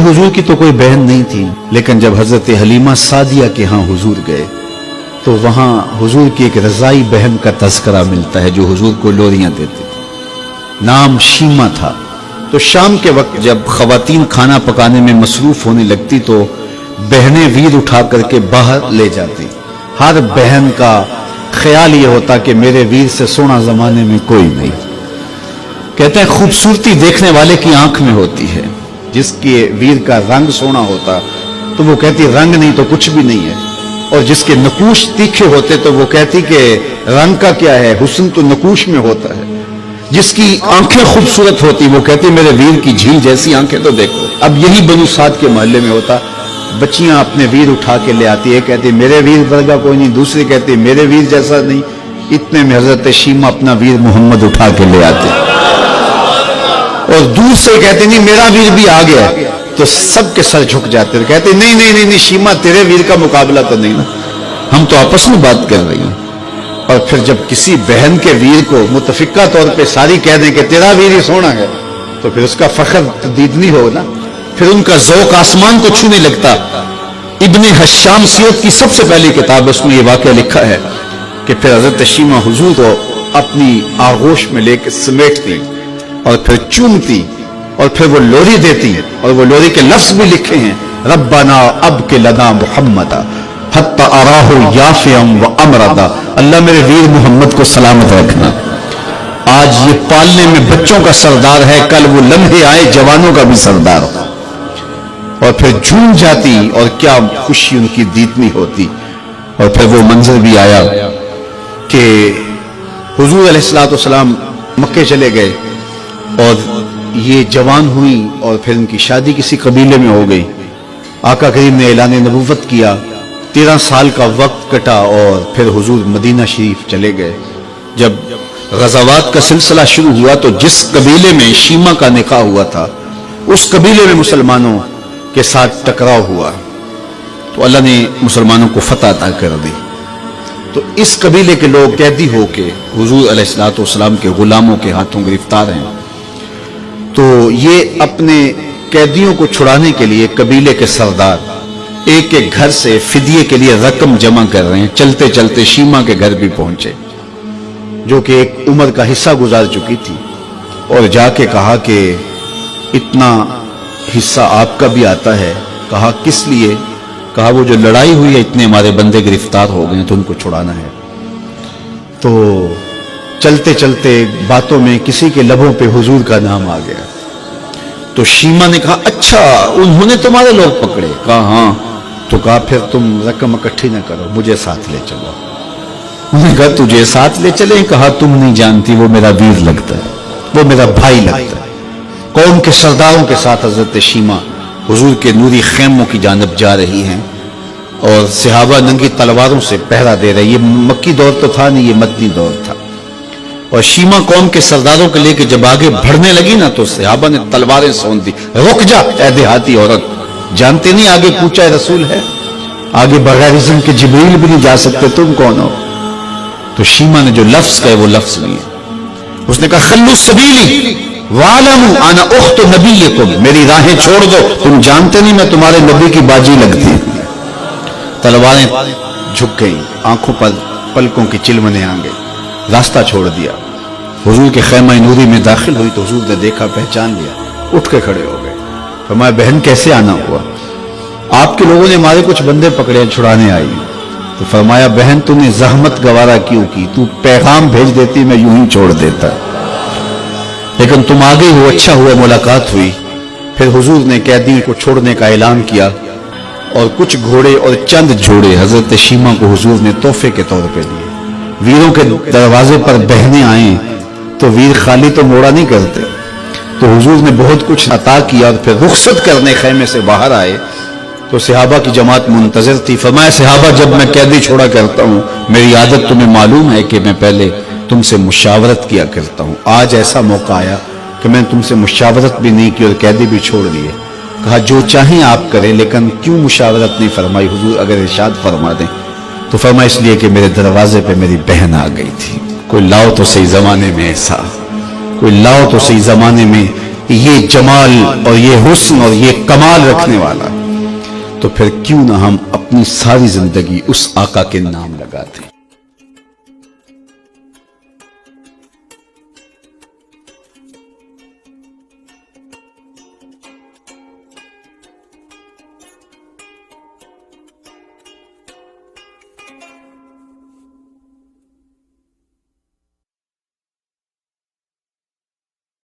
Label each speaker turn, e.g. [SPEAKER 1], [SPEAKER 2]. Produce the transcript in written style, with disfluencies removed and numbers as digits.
[SPEAKER 1] हुजूर की तो कोई बहन नहीं थी, लेकिन जब हजरत हलीमा सादिया के यहाँ हुजूर गए तो वहाँ हुजूर की एक रजाई बहन का तज़किरा मिलता है जो हुजूर को लोरियां देती थी। नाम शीमा था। तो शाम के वक्त जब खवातीन खाना पकाने में मसरूफ होने लगती तो बहनें वीर उठा करके बाहर ले जाती। हर बहन का ख्याल ये होता कि मेरे वीर से सोना जमाने में कोई नहीं। कहते हैं खूबसूरती देखने वाले की आंख में होती है। जिसके वीर का रंग सोना होता तो वो कहती रंग नहीं तो कुछ भी नहीं है, और जिसके नकूश तीखे होते तो वो कहती कि रंग का क्या है, हुस्न तो नकूश में होता है। जिसकी आंखें खूबसूरत होती वो कहती मेरे वीर की झील जैसी आंखें तो देखो। अब यही बनु साद के मोहल्ले में होता। बच्चियां अपने वीर उठा के ले आती है, कहती मेरे वीर वर्गा कोई नहीं, दूसरी कहती मेरे वीर जैसा नहीं। इतने में हजरत शीमा अपना वीर मोहम्मद उठा के ले आते और दूर से कहते नहीं मेरा वीर भी आ गया, तो सबके सर झुक जाते थे। कहते नहीं नहीं नहीं नहीं शीमा तेरे वीर का मुकाबला तो नहीं ना, हम तो आपस में बात कर रही हैं। और फिर जब किसी बहन के वीर को मुतफिका तौर पे सारी कह दें कि तेरा वीर ही सोना है, तो फिर उसका फख्र तदीदनी हो ना, फिर उनका ज़ौक़ आसमान को छूने लगता। इब्ने हश्शाम सियत की सबसे पहली किताब, उसमें यह वाक़या लिखा है कि फिर हज़रत शीमा हुजूर को अपनी आगोश में लेकर समेटती और फिर चूमती और फिर वो लोरी देती, और वो लोरी के लफ्ज भी लिखे हैं, रब्बना अब के लदा मुहम्मदा हत्ता अराहु याफियम व अमरदा। अल्लाह मेरे वीर मोहम्मद को सलामत रखना। आज ये पालने में बच्चों का सरदार है, कल वो लम्हे आए जवानों का भी सरदार हो। और फिर झूम जाती और क्या खुशी उनकी दीदनी होती। और फिर वो मंजर भी आया कि हुजूर अलैहिस्सलाम मक्के चले गए और ये जवान हुई और फिर उनकी शादी किसी कबीले में हो गई। आका करीम ने ऐलान नबुव्वत किया, 13 साल का वक्त कटा और फिर हुजूर मदीना शरीफ चले गए। जब गज़ावात का सिलसिला शुरू हुआ तो जिस कबीले में शीमा का निकाह हुआ था उस कबीले में मुसलमानों के साथ टकराव हुआ तो अल्लाह ने मुसलमानों को फतह अता कर दी। तो इस कबीले के लोग कैदी होके हुजूर अलैहिस्सलाम के गुलामों के हाथों गिरफ्तार हैं। तो ये अपने कैदियों को छुड़ाने के लिए कबीले के सरदार एक एक घर से फिदिये के लिए रकम जमा कर रहे हैं। चलते चलते शीमा के घर भी पहुंचे जो कि एक उम्र का हिस्सा गुजार चुकी थी, और जाके कहा कि इतना हिस्सा आपका भी आता है। कहा किस लिए? कहा वो जो लड़ाई हुई है इतने हमारे बंदे गिरफ्तार हो गए तो उनको छुड़ाना है। तो चलते चलते बातों में किसी के लबों पे हुजूर का नाम आ गया। तो शीमा ने कहा अच्छा उन्होंने तुम्हारे लोग पकड़े? कहा हाँ। तो कहा फिर तुम रकम इकट्ठी न करो, मुझे साथ ले चलो। उन्होंने कहा तुझे साथ ले चले? कहा तुम नहीं जानती वो मेरा वीर लगता है, वो मेरा भाई लगता है। कौम के सरदारों के साथ हजरत शीमा हुजूर के नूरी खेमों की जानब जा रही हैं और सहाबा नंगी तलवारों से पहरा दे रहे। ये मक्की दौर तो था नहीं, ये मदनी दौर था। और शीमा कौम के सरदारों के लेके जब आगे बढ़ने लगी ना तो सहाबा ने तलवारें सौंप दी। रुक जा ऐ देहाती औरत, जानते नहीं आगे पूछा रसूल है, आगे बगैर इज़्न के जिब्रील भी नहीं जा सकते, तुम कौन हो? तो शीमा ने जो लफ्ज कहे वो लफ्ज नहीं है। उसने कहा खल्लू सबीली वालमु अना उख्तु नबीयकुम, मेरी राहें छोड़ दो, तुम जानते नहीं मैं तुम्हारे नबी की बाजी लगती। तलवारें झुक गई, आंखों पर पलकों की चिलमने आ गई, रास्ता छोड़ दिया। हुजूर के खैमा नूरी में दाखिल हुई तो हुजूर ने देखा, पहचान लिया, उठ के खड़े हो गए। फरमाया बहन कैसे आना हुआ? आपके लोगों ने हमारे कुछ बंदे पकड़े, छुड़ाने आई। तो फरमाया बहन तूने जहमत गवारा क्यों की? तू पैगाम भेज देती मैं यूं ही छोड़ देता, लेकिन तुम आ गई हो, अच्छा हुआ मुलाकात हुई। फिर हुजूर ने कैदी को छोड़ने का ऐलान किया और कुछ घोड़े और चंद जोड़े हजरत शीमा को हुजूर ने तोहफे के तौर पे दिए। वीरों के दरवाजे पर बहनें आए तो वीर खाली तो मोड़ा नहीं करते, तो हुजूर ने बहुत कुछ अता किया। और फिर रुखसत करने खैमे से बाहर आए तो सहाबा की जमात मुंतजर थी। फरमाया सहाबा जब मैं कैदी छोड़ा करता हूँ मेरी आदत तुम्हें मालूम है कि मैं पहले तुमसे मुशावरत किया करता हूँ। आज ऐसा मौका आया कि मैं तुमसे मुशावरत भी नहीं की और कैदी भी छोड़ दिए। कहा जो चाहें आप करें, लेकिन क्यों मुशावरत नहीं फरमाई? हुजूर अगर इरशाद फरमा दें। तो फरमा इसलिए कि मेरे दरवाजे पे मेरी बहन आ गई थी। कोई लाओ तो सही जमाने में ऐसा, कोई लाओ तो सही जमाने में یہ جمال اور یہ حسن اور یہ کمال رکھنے والا، تو پھر کیوں نہ ہم اپنی ساری زندگی اس آقا کے نام لگاتے ہیں۔